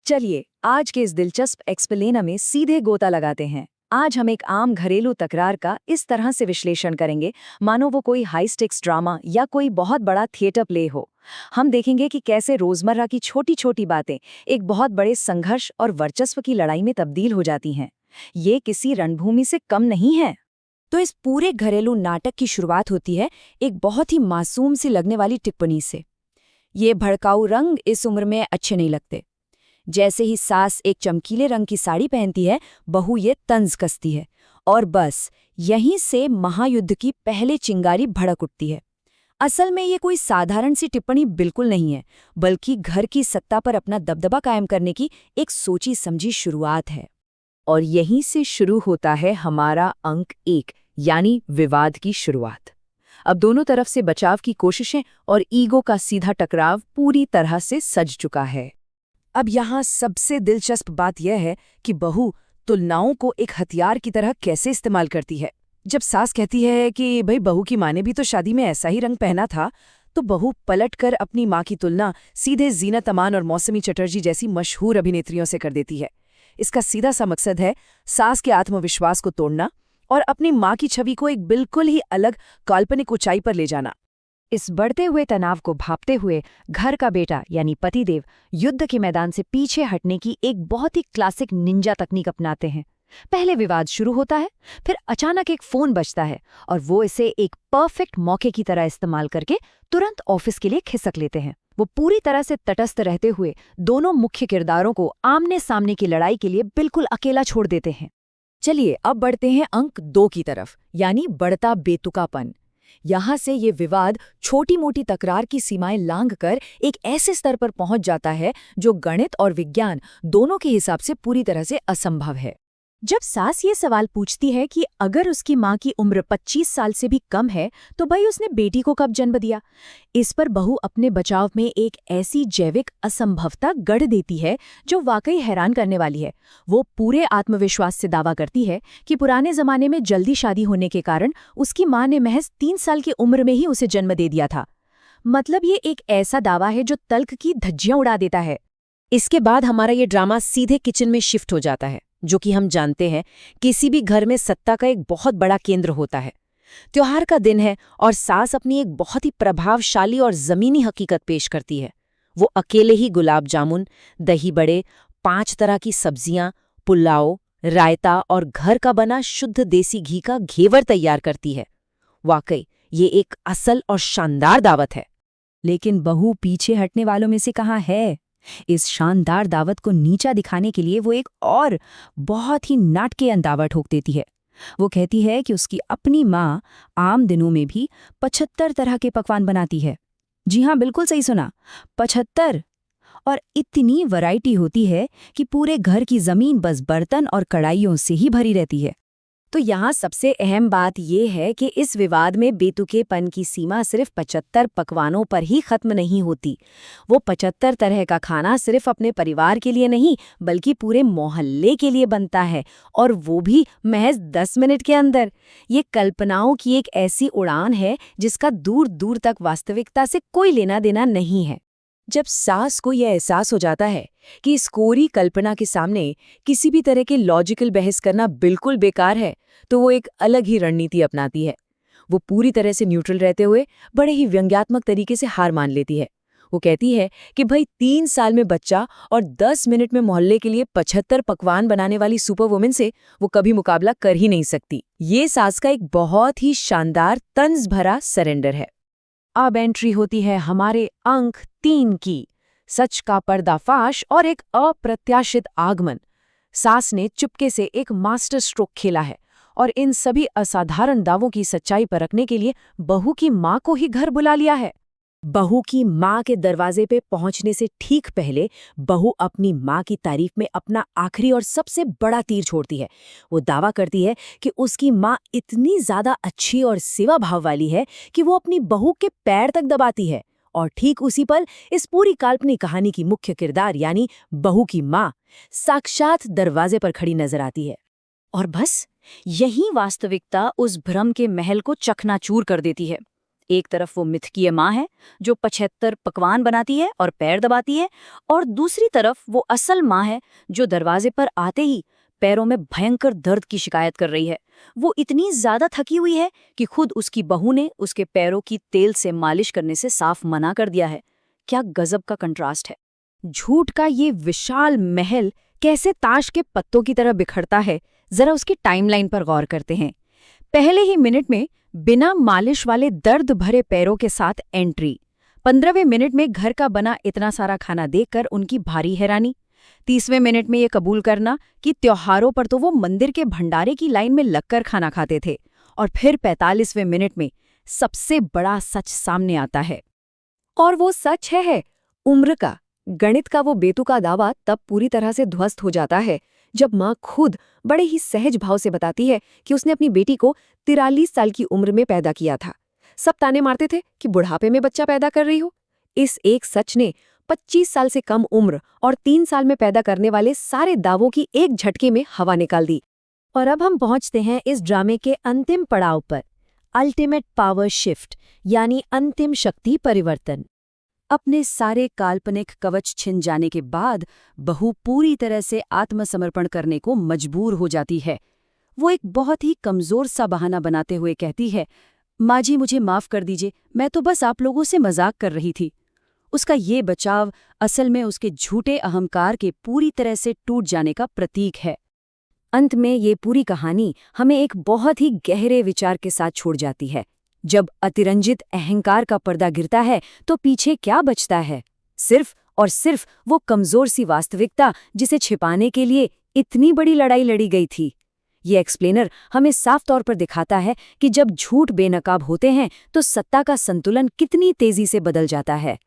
चलिए आज के इस दिलचस्प एक्सप्लेनर में सीधे गोता लगाते हैं। आज हम एक आम घरेलू तकरार का इस तरह से विश्लेषण करेंगे मानो वो कोई हाई स्टिक्स ड्रामा या कोई बहुत बड़ा थिएटर प्ले हो। हम देखेंगे कि कैसे रोजमर्रा की छोटी छोटी बातें एक बहुत बड़े संघर्ष और वर्चस्व की लड़ाई में तब्दील हो जाती हैं। ये किसी रणभूमि से कम नहीं है। तो इस पूरे घरेलू नाटक की शुरुआत होती है एक बहुत ही मासूम सी लगने वाली टिप्पणी से। ये भड़काऊ रंग इस उम्र में अच्छे नहीं लगते। जैसे ही सास एक चमकीले रंग की साड़ी पहनती है, बहू ये तंज कसती है और बस यहीं से महायुद्ध की पहले चिंगारी भड़क उठती है। असल में ये कोई साधारण सी टिप्पणी बिल्कुल नहीं है, बल्कि घर की सत्ता पर अपना दबदबा कायम करने की एक सोची समझी शुरुआत है। और यहीं से शुरू होता है हमारा अंक 1 यानी विवाद की शुरुआत। अब दोनों तरफ से बचाव की कोशिशें और ईगो का सीधा टकराव पूरी तरह से सज चुका है। अब यहाँ सबसे दिलचस्प बात यह है कि बहू तुलनाओं को एक हथियार की तरह कैसे इस्तेमाल करती है। जब सास कहती है कि भाई बहू की माँ ने भी तो शादी में ऐसा ही रंग पहना था, तो बहू पलटकर अपनी माँ की तुलना सीधे जीनत अमान और मौसमी चटर्जी जैसी मशहूर अभिनेत्रियों से कर देती है। इसका सीधा सा मकसद है सास के आत्मविश्वास को तोड़ना और अपनी माँ की छवि को एक बिल्कुल ही अलग काल्पनिक ऊंचाई पर ले जाना। इस बढ़ते हुए तनाव को भांपते हुए घर का बेटा यानी पतिदेव युद्ध के मैदान से पीछे हटने की एक बहुत ही क्लासिक निंजा तकनीक अपनाते हैं। पहले विवाद शुरू होता है, फिर अचानक एक फोन बजता है और वो इसे एक परफेक्ट मौके की तरह इस्तेमाल करके तुरंत ऑफिस के लिए खिसक लेते हैं। वो पूरी तरह से तटस्थ रहते हुए दोनों मुख्य किरदारों को आमने सामने की लड़ाई के लिए बिल्कुल अकेला छोड़ देते हैं। चलिए अब बढ़ते हैं अंक 2 की तरफ, यानी बढ़ता बेतुकापन। यहाँ से ये विवाद छोटी मोटी तकरार की सीमाएं लांघकर एक ऐसे स्तर पर पहुंच जाता है जो गणित और विज्ञान दोनों के हिसाब से पूरी तरह से असंभव है। जब सास ये सवाल पूछती है कि अगर उसकी माँ की उम्र 25 साल से भी कम है तो भाई उसने बेटी को कब जन्म दिया, इस पर बहू अपने बचाव में एक ऐसी जैविक असंभवता गढ़ देती है जो वाकई हैरान करने वाली है। वो पूरे आत्मविश्वास से दावा करती है कि पुराने जमाने में जल्दी शादी होने के कारण उसकी माँ ने महज 3 साल की उम्र में ही उसे जन्म दे दिया था। मतलब ये एक ऐसा दावा है जो तल्ख की धज्जियां उड़ा देता है। इसके बाद हमारा ये ड्रामा सीधे किचन में शिफ्ट हो जाता है, जो कि हम जानते हैं किसी भी घर में सत्ता का एक बहुत बड़ा केंद्र होता है। त्योहार का दिन है और सास अपनी एक बहुत ही प्रभावशाली और जमीनी हकीकत पेश करती है। वो अकेले ही गुलाब जामुन, दही बड़े, 5 तरह की सब्जियां, पुलाव, रायता और घर का बना शुद्ध देसी घी का घेवर तैयार करती है। वाकई ये एक असल और शानदार दावत है। लेकिन बहू पीछे हटने वालों में से कहाँ है। इस शानदार दावत को नीचा दिखाने के लिए वो एक और बहुत ही नाटकीय अंदावा ठोक देती है। वो कहती है कि उसकी अपनी माँ आम दिनों में भी 75 तरह के पकवान बनाती है। जी हाँ, बिल्कुल सही सुना, 75। और इतनी वैरायटी होती है कि पूरे घर की जमीन बस बर्तन और कढ़ाइयों से ही भरी रहती है। तो यहाँ सबसे अहम बात यह है कि इस विवाद में बेतुकेपन की सीमा सिर्फ 75 पकवानों पर ही खत्म नहीं होती। वो 75 तरह का खाना सिर्फ अपने परिवार के लिए नहीं बल्कि पूरे मोहल्ले के लिए बनता है, और वो भी महज 10 मिनट के अंदर। ये कल्पनाओं की एक ऐसी उड़ान है जिसका दूर दूर तक वास्तविकता से कोई लेना देना नहीं है। जब सास को यह एहसास हो जाता है कि इस कोरी कल्पना के सामने किसी भी तरह के लॉजिकल बहस करना बिल्कुल बेकार है, तो वो एक अलग ही रणनीति अपनाती है। वो पूरी तरह से न्यूट्रल रहते हुए बड़े ही व्यंग्यात्मक तरीके से हार मान लेती है। वो कहती है कि भाई 3 साल में बच्चा और 10 मिनट में मोहल्ले के लिए 75 पकवान बनाने वाली सुपर वुमेन से वो कभी मुकाबला कर ही नहीं सकती। ये सास का एक बहुत ही शानदार तंज भरा सरेंडर है। अब एंट्री होती है हमारे अंक 3 की, सच का पर्दाफाश और एक अप्रत्याशित आगमन। सास ने चुपके से एक मास्टर स्ट्रोक खेला है और इन सभी असाधारण दावों की सच्चाई परखने के लिए बहू की माँ को ही घर बुला लिया है। बहू की माँ के दरवाजे पे पहुंचने से ठीक पहले बहू अपनी माँ की तारीफ में अपना आखिरी और सबसे बड़ा तीर छोड़ती है। वो दावा करती है कि उसकी माँ इतनी ज्यादा अच्छी और सेवा भाव वाली है कि वो अपनी बहू के पैर तक दबाती है। और ठीक उसी पल इस पूरी काल्पनिक कहानी की मुख्य किरदार यानी बहू की माँ साक्षात दरवाजे पर खड़ी नजर आती है। और बस यही वास्तविकता उस भ्रम के महल को चकनाचूर कर देती है। एक तरफ वो मिथकीय माँ है जो 75 पकवान बनाती है और पैर दबाती है, और दूसरी तरफ वो असल माँ है जो दरवाजे पर आते ही पैरों में भयंकर दर्द की शिकायत कर रही है। वो इतनी ज्यादा थकी हुई है कि खुद उसकी बहू ने उसके पैरों की तेल से मालिश करने से साफ मना कर दिया है। क्या गजब का कंट्रास्ट है। झूठ का ये विशाल महल कैसे ताश के पत्तों की तरह बिखरता है, जरा उसकी टाइमलाइन पर गौर करते हैं। पहले ही मिनट में बिना मालिश वाले दर्द भरे पैरों के साथ एंट्री। 15वें मिनट में घर का बना इतना सारा खाना देखकर उनकी भारी हैरानी। 30वें मिनट में ये कबूल करना कि त्योहारों पर तो वो मंदिर के भंडारे की लाइन में लगकर खाना खाते थे। और फिर 45वें मिनट में सबसे बड़ा सच सामने आता है। और वो सच है उम्र का। गणित का वो बेतुका दावा तब पूरी तरह से ध्वस्त हो जाता है जब माँ खुद बड़े ही सहज भाव से बताती है कि उसने अपनी बेटी को 43 साल की उम्र में पैदा किया था। सब ताने मारते थे कि बुढ़ापे में बच्चा पैदा कर रही हो। इस एक सच ने 25 साल से कम उम्र और 3 साल में पैदा करने वाले सारे दावों की एक झटके में हवा निकाल दी। और अब हम पहुंचते हैं इस ड्रामे के अंतिम पड़ाव पर, अल्टीमेट पावर शिफ्ट, यानी अंतिम शक्ति परिवर्तन। अपने सारे काल्पनिक कवच छिन जाने के बाद बहू पूरी तरह से आत्मसमर्पण करने को मजबूर हो जाती है। वो एक बहुत ही कमजोर सा बहाना बनाते हुए कहती है, माँ जी मुझे माफ कर दीजिए, मैं तो बस आप लोगों से मजाक कर रही थी। उसका ये बचाव असल में उसके झूठे अहंकार के पूरी तरह से टूट जाने का प्रतीक है। अंत में ये पूरी कहानी हमें एक बहुत ही गहरे विचार के साथ छोड़ जाती है। जब अतिरंजित अहंकार का पर्दा गिरता है तो पीछे क्या बचता है? सिर्फ और सिर्फ वो कमजोर सी वास्तविकता जिसे छिपाने के लिए इतनी बड़ी लड़ाई लड़ी गई थी। ये एक्सप्लेनर हमें साफ तौर पर दिखाता है कि जब झूठ बेनकाब होते हैं तो सत्ता का संतुलन कितनी तेजी से बदल जाता है।